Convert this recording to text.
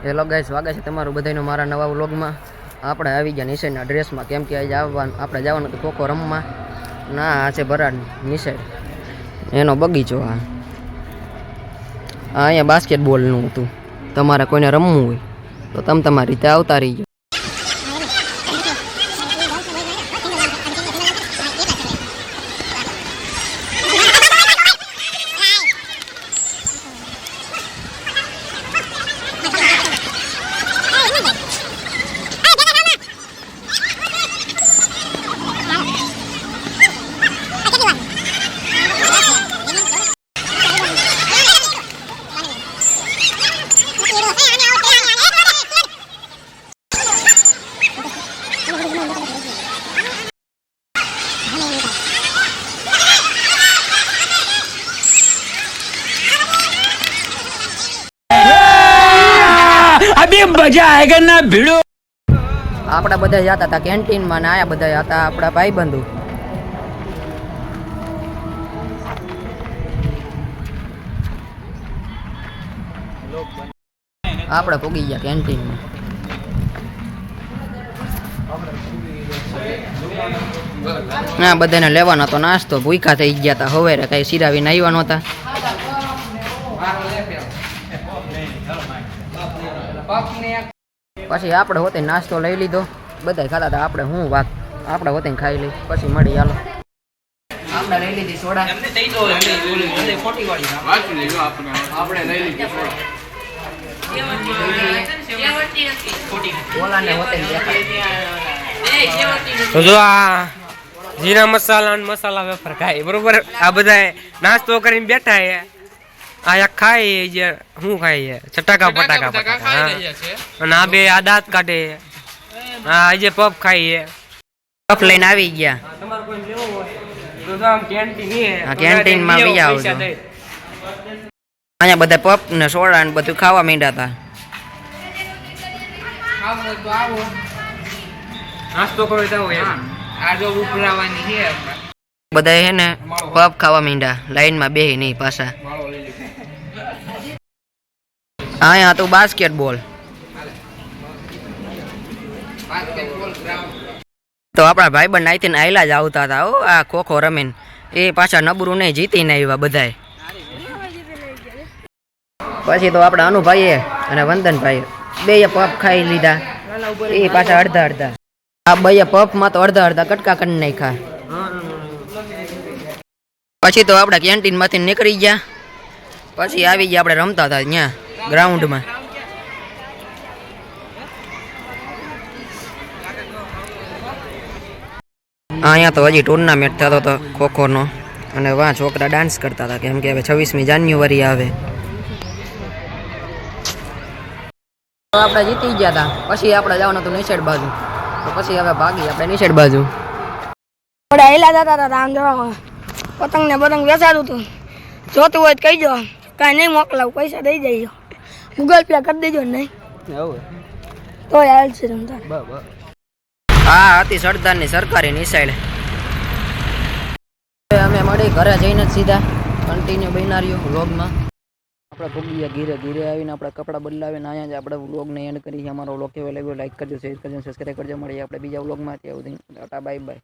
Hello guys, સ્વાગત છે તમારું બધાનું મારા નવા વ્લોગમાં। આપણે આવી ગયા નિશેડના ડ્રેસમાં, કેમ કે આજે આપણે જવાનું હતું ખોખો રમવા। ના આ છે બરાડ નિશેડ, એનો બગીચો। આ અહીંયા બાસ્કેટબોલનું હતું। તમારે કોઈને રમવું હોય તો તમે તમારી રીતે આવતા રહીજો। अभी मजा आएगा ना भिड़ो। આપણા બધા જતા હતા કેન્ટીનમાં ને આયા બધા હતા આપણા ભાઈબંધુ। આપણે પૂગી ગયા કેન્ટીનમાં। ના બધાને લેવાનો હતો નાસ્તો, ભૂખા થઈ ગયા હતા હવેરે, કઈ સિરાવીને આવ્યા નહોતા। પછી આપણે હોતે નાસ્તો લઈ લીધો, બધા ખાતા હતા। આપણે હું વાત આપણે હોતે ખાઈ લઈ, પછી મળી હાલો। આપણે લઈ લીધી સોડા, જો આ જીરા મસાલા મસાલા વેફર ખાય બરોબર। આ બધા નાસ્તો કરીને બેઠા હે, આ ખાય જે શું ખાય ચટાકા પટાકા અને આ બે આ દાંત કાઢે, આ જે પફ ખાય પફ લઈને આવી ગયા। કેન્ટીનમાં બી આવજો। અહીંયા બધા પફ ને સોડા ને બધું ખાવા માંડ્યા હતા। નાસ્તો કરો તો આ જો ઉપરાવાની છે બધા હે ને પફ ખાવા માંડ્યા, લાઈનમાં બેહી નહીં પાછા। અહીંયા હતું બાસ્કેટબોલ, તો આપણા ભાઈબંધ અહીંથી આયલા જ આવતા હતા। હો આ ખોખો રમીને એ પાછા નબરું નહીં, જીતીને આવ્યા બધાય। પછી તો આપણા અનુભાઈએ અને વંદનભાઈએ બેય પફ ખાઈ લીધા, એ પાછા અડધા અડધા। આ બે પફમાં તો અડધા અડધા કટકા કરી નાખ્યા। પછી તો આપણે કેન્ટીનમાંથી નીકળી ગયા, પછી આવી ગયા આપણે રમતા હતા ત્યાં ગ્રાઉન્ડમાં। અહીંયા તો હજી ટુર્નામેન્ટ થતો હતો ખોખોનો, અને વાં છોકરા ડાન્સ કરતા હતા, કેમ કે હવે 26મી જાન્યુઆરી આવે। તો આપણે જીતી ગયા હતા, પછી આપણે જવાનું હતું નિશેડ બાજુ, તો પછી હવે ભાગી આપણે નિશેડ બાજુ। હેલા જતા હતા આમ જવામાં, પતંગ ને પતંગ વેચાતું હતું, જોતું હોય તો કહી દો, કાંઈ નહીં મોકલાવું, પૈસા દઈ જઈજો, ગૂગલ પે કરી દેજો નહીં તો યાર છે રમતા। હા હતી સરદારની સરકારી નિશાળ। અમે મળી ઘરે જઈને જ સીધા કન્ટિન્યુ બન્યા રહ્યો વ્લોગમાં। આપણે ભૂગી ગયા ઘીરે, ઘીરે આવીને આપણે કપડાં બદલાવીને અહીંયા જ આપણે વ્લોગને એન્ડ કરીએ। અમારો વ્લોગ કેવો લાગ્યો લાઈક કરજો, શેર કરજો, સબસ્ક્રાઈબ કરજો। મળીએ આપણે બીજા વ્લોગમાં, ત્યાં સુધી ટાટા બાય બાય।